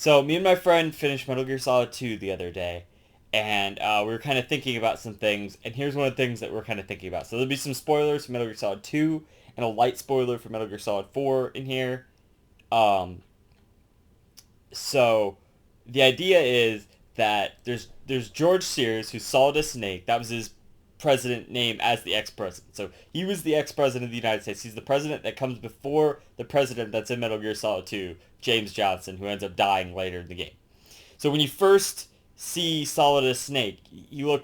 So me and my friend finished Metal Gear Solid 2 the other day, and we were kind of thinking about some things. And here's one of the things that we're kind of thinking about. So there'll be some spoilers for Metal Gear Solid 2 and a light spoiler for Metal Gear Solid 4 in here. Um, so the idea is that there's George Sears, who's Solid Snake. That was his president name as the ex-president. So he was the ex-president of the United States. He's the president that comes before the president that's in Metal Gear Solid 2, James Johnson, who ends up dying later in the game. So when you first see Solid as Snake, you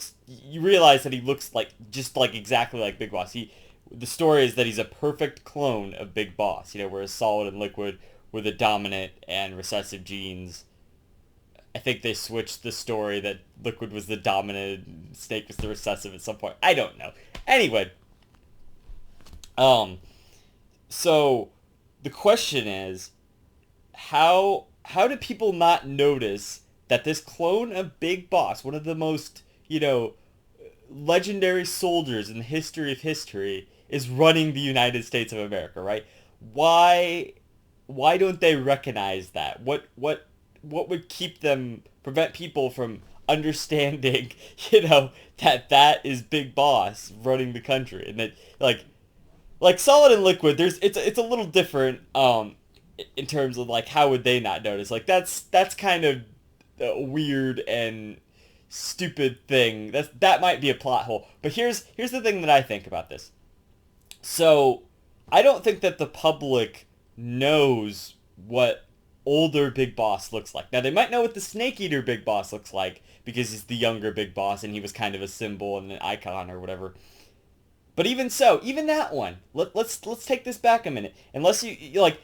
realize that he looks like just like exactly like Big Boss. The story is that he's a perfect clone of Big Boss, whereas Solid and Liquid were the dominant and recessive genes. I think they switched the story that Liquid was the dominant and Snake was the recessive at some point. I don't know. Anyway, um, so the question is, how do people not notice that this clone of Big Boss, one of the most, legendary soldiers in the history of history, is running the United States of America, right? Why why don't they recognize that? What would keep them prevent people from understanding, that is Big Boss running the country and that like Solid and Liquid, it's a little different in terms of like how would they not notice? Like that's kind of a weird and stupid thing. That might be a plot hole. But here's the thing that I think about this. So, I don't think that the public knows what older Big Boss looks like. Now, they might know what the Snake Eater Big Boss looks like because he's the younger Big Boss and he was kind of a symbol and an icon or whatever. But even so, even that one, let's take this back a minute. Unless you like,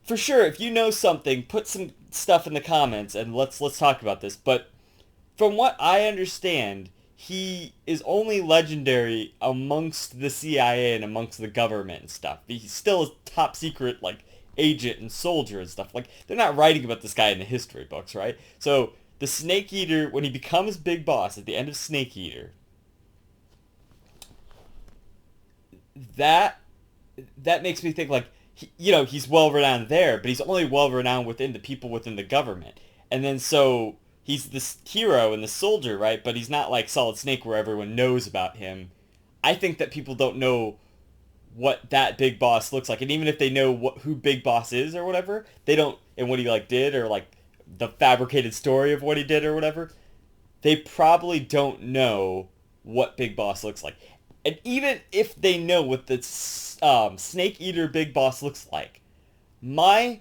for sure, if you know something, put some stuff in the comments and let's talk about this. But from what I understand, he is only legendary amongst the CIA and amongst the government and stuff. He's still a top secret, like, agent and soldier and stuff. Like, they're not writing about this guy in the history books, right? So, the Snake Eater, when he becomes Big Boss at the end of Snake Eater, that that makes me think, like, he's well renowned there, but he's only well renowned within the people within the government. And then so he's this hero and the soldier, right? But he's not like Solid Snake where everyone knows about him. I think that people don't know what that Big Boss looks like, and even if they know who Big Boss is or whatever, they don't, and what he like did or like the fabricated story of what he did or whatever, they probably don't know what Big Boss looks like. And even if they know what the Snake Eater Big Boss looks like, my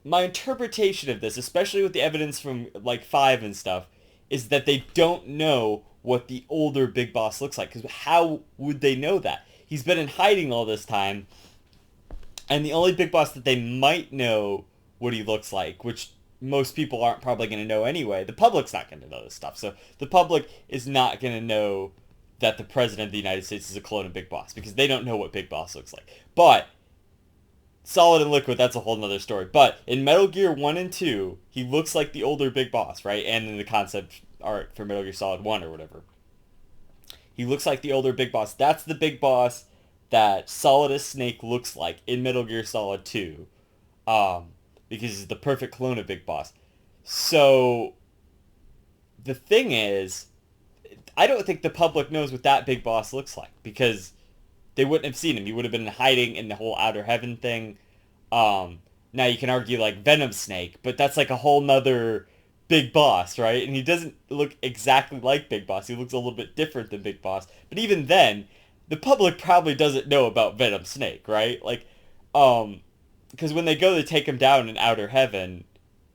my interpretation of this, especially with the evidence from like 5 and stuff, is that they don't know what the older Big Boss looks like. Because how would they know that? He's been in hiding all this time, and the only Big Boss that they might know what he looks like, which most people aren't probably going to know anyway. The public's not going to know this stuff. So the public is not going to know that the President of the United States is a clone of Big Boss because they don't know what Big Boss looks like. But Solid and Liquid, that's a whole nother story. But in Metal Gear 1 and 2, he looks like the older Big Boss, right? And in the concept art for Metal Gear Solid 1 or whatever. He looks like the older Big Boss. That's the Big Boss that Solid Snake looks like in Metal Gear Solid 2. Because he's the perfect clone of Big Boss. So, the thing is, I don't think the public knows what that Big Boss looks like. Because they wouldn't have seen him. He would have been hiding in the whole Outer Heaven thing. Now you can argue like Venom Snake, but that's like a whole nother Big Boss, right? And he doesn't look exactly like Big Boss. He looks a little bit different than Big Boss. But even then, the public probably doesn't know about Venom Snake, right? Like, because when they go to take him down in Outer Heaven,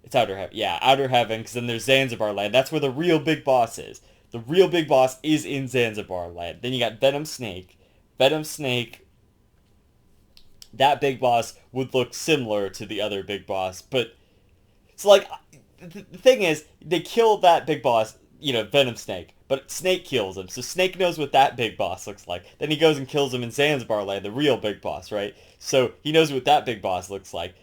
it's Outer Heaven, yeah, Outer Heaven, because then there's Zanzibar Land. That's where the real Big Boss is. The real Big Boss is in Zanzibar Land. Then you got Venom Snake. Venom Snake, that Big Boss would look similar to the other Big Boss, but so like the thing is, they kill that Big Boss, Venom Snake, but Snake kills him, so Snake knows what that Big Boss looks like. Then he goes and kills him in Zanzibar Land, the real Big Boss, right? So he knows what that Big Boss looks like.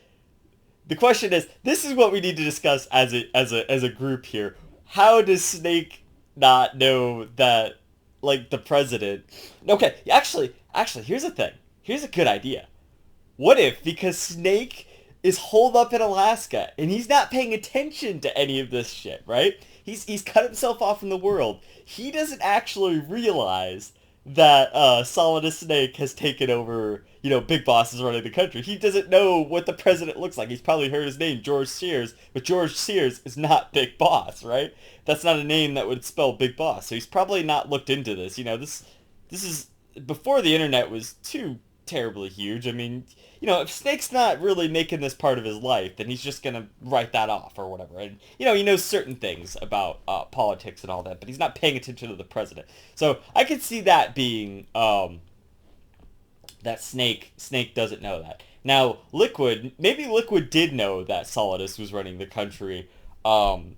The question is, this is what we need to discuss as a group here. How does Snake not know that, like, the president? Okay, actually, here's the thing. Here's a good idea. What if, because Snake is holed up in Alaska, and he's not paying attention to any of this shit, right? He's cut himself off from the world. He doesn't actually realize that Solidus Snake has taken over. You know, Big Boss is running the country. He doesn't know what the president looks like. He's probably heard his name, George Sears, but George Sears is not Big Boss, right? That's not a name that would spell Big Boss. So he's probably not looked into this. You know, this is before the internet was too terribly huge. I mean, you know, if Snake's not really making this part of his life, then he's just gonna write that off or whatever. And you know, he knows certain things about politics and all that, but he's not paying attention to the president. So I could see that being that Snake doesn't know that. Now, maybe Liquid did know that Solidus was running the country, and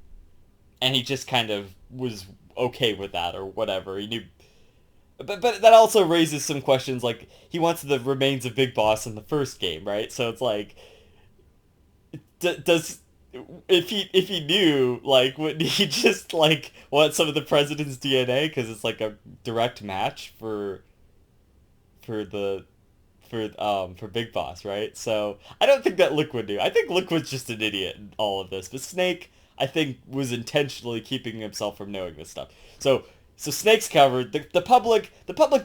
he just kind of was okay with that or whatever. He knew. But that also raises some questions, like, he wants the remains of Big Boss in the first game, right? So it's like, does if he knew, like, would he just like want some of the president's DNA because it's like a direct match for the for Big Boss, right? So I don't think that Liquid knew. I think Liquid's just an idiot in all of this, but Snake, I think, was intentionally keeping himself from knowing this stuff. So Snake's covered. The public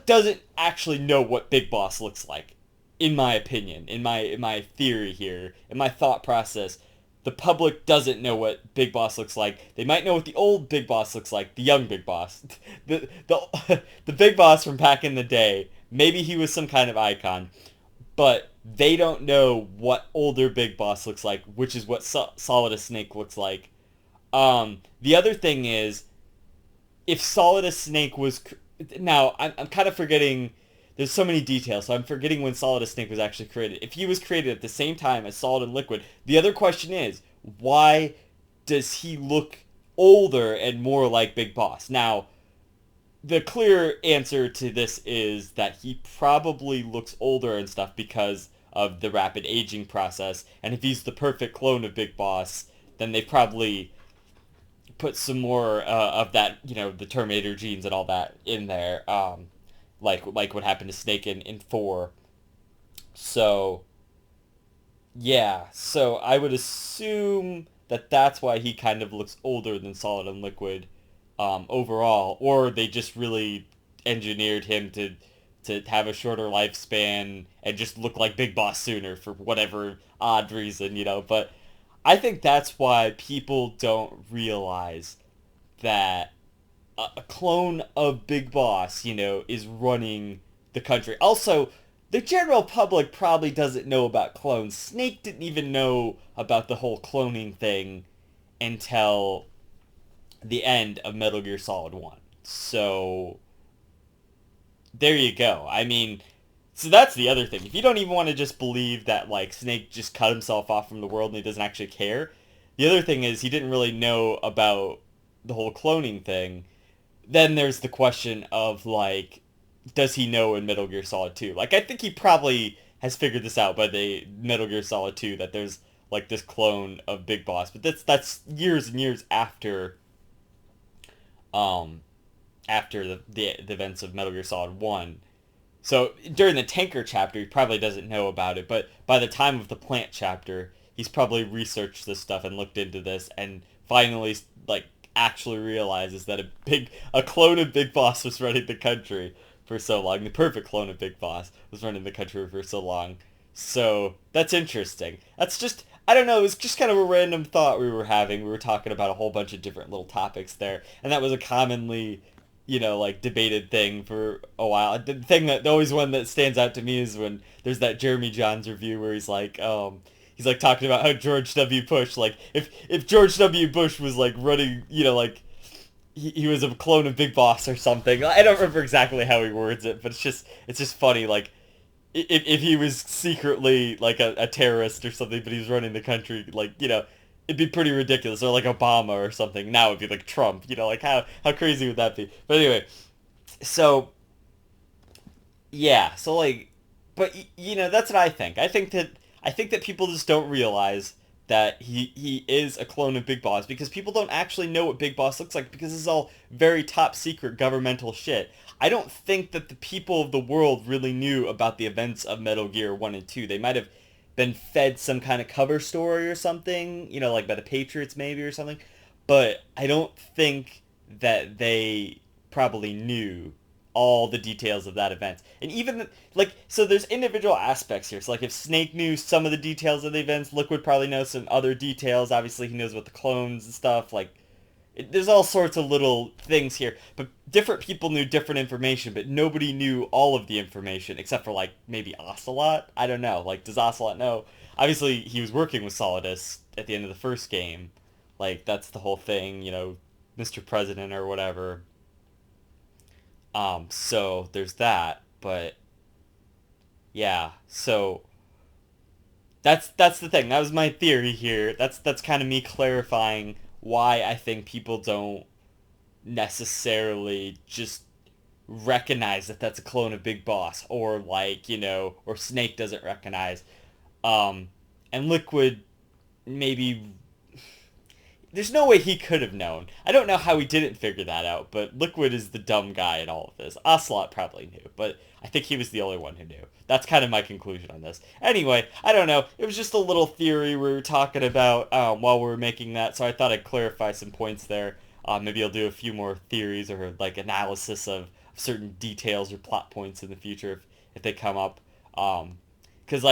doesn't actually know what Big Boss looks like, in my opinion, in my theory here, in my thought process. The public doesn't know what Big Boss looks like. They might know what the old Big Boss looks like, the young Big Boss, the Big Boss from back in the day. Maybe he was some kind of icon, but they don't know what older Big Boss looks like, which is what Solidus Snake looks like. The other thing is, if Solidus Snake was... Now, I'm kind of forgetting... There's so many details, so I'm forgetting when Solidus Snake was actually created. If he was created at the same time as Solid and Liquid, the other question is, why does he look older and more like Big Boss? Now, the clear answer to this is that he probably looks older and stuff because of the rapid aging process, and if he's the perfect clone of Big Boss, then they probably put some more of that, you know, the Terminator genes and all that in there, like what happened to Snake in 4. So, yeah, so I would assume that that's why he kind of looks older than Solid and Liquid overall, or they just really engineered him to have a shorter lifespan and just look like Big Boss sooner for whatever odd reason, you know, but I think that's why people don't realize that a clone of Big Boss, you know, is running the country. Also, the general public probably doesn't know about clones. Snake didn't even know about the whole cloning thing until the end of Metal Gear Solid 1. So, there you go. I mean, so that's the other thing. If you don't even want to just believe that, like, Snake just cut himself off from the world and he doesn't actually care, the other thing is he didn't really know about the whole cloning thing. Then there's the question of, like, does he know in Metal Gear Solid 2? Like, I think he probably has figured this out by the Metal Gear Solid 2, that there's, like, this clone of Big Boss. But that's years and years after the events of Metal Gear Solid 1. So during the tanker chapter, he probably doesn't know about it, but by the time of the plant chapter, he's probably researched this stuff and looked into this, and finally, like, actually realizes that a clone of Big Boss was running the country for so long. The perfect clone of Big Boss was running the country for so long. So that's interesting. That's just, I don't know, it was just kind of a random thought we were having. We were talking about a whole bunch of different little topics there, and that was a commonly, you know, like, debated thing for a while. The always one that stands out to me is when there's that Jeremy Johns review where he's like talking about how George W. Bush, like, if George W. Bush was, like, running, you know, like, he was a clone of Big Boss or something. I don't remember exactly how he words it, but it's just funny, like, if he was secretly, like, a terrorist or something, but he was running the country, like, you know, it'd be pretty ridiculous. Or like Obama or something. Now it'd be like Trump. You know, like, how crazy would that be? But anyway, so, yeah, so, like, but, you know, that's what I think. I think that people just don't realize that he is a clone of Big Boss, because people don't actually know what Big Boss looks like, because this is all very top secret governmental shit. I don't think that the people of the world really knew about the events of Metal Gear 1 and 2. They might have been fed some kind of cover story or something, like by the Patriots maybe or something. But I don't think that they probably knew all the details of that event. And even so there's individual aspects here. So like if Snake knew some of the details of the events, Liquid probably knows some other details. Obviously he knows about the clones and stuff. There's all sorts of little things here, but different people knew different information, but nobody knew all of the information except for maybe Ocelot. I don't know. Does Ocelot know? Obviously, he was working with Solidus at the end of the first game. That's the whole thing, Mr. President or whatever. So there's that, but yeah, so that's the thing. That was my theory here. That's kind of me clarifying why I think people don't necessarily just recognize that that's a clone of Big Boss, or or Snake doesn't recognize. Um, and Liquid maybe there's no way he could have known. I don't know how he didn't figure that out, but Liquid is the dumb guy in all of this. Ocelot probably knew, but I think he was the only one who knew. That's kind of my conclusion on this. Anyway, I don't know. It was just a little theory we were talking about while we were making that, so I thought I'd clarify some points there. Maybe I'll do a few more theories or analysis of certain details or plot points in the future if they come up. Because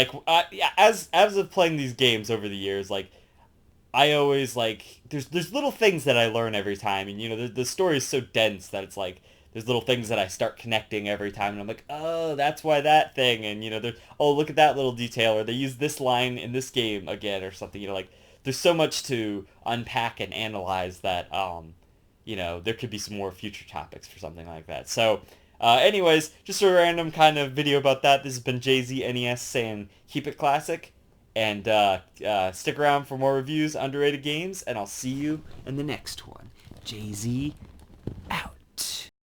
yeah, as of playing these games over the years, I always there's little things that I learn every time, and the story is so dense that it's there's little things that I start connecting every time, and I'm like, oh, that's why that thing, and oh, look at that little detail, or they use this line in this game again or something. There's so much to unpack and analyze that there could be some more future topics for something like that. So anyways, just a random kind of video about that. This has been JZNES saying keep it classic. And stick around for more reviews, underrated games, and I'll see you in the next one. JZ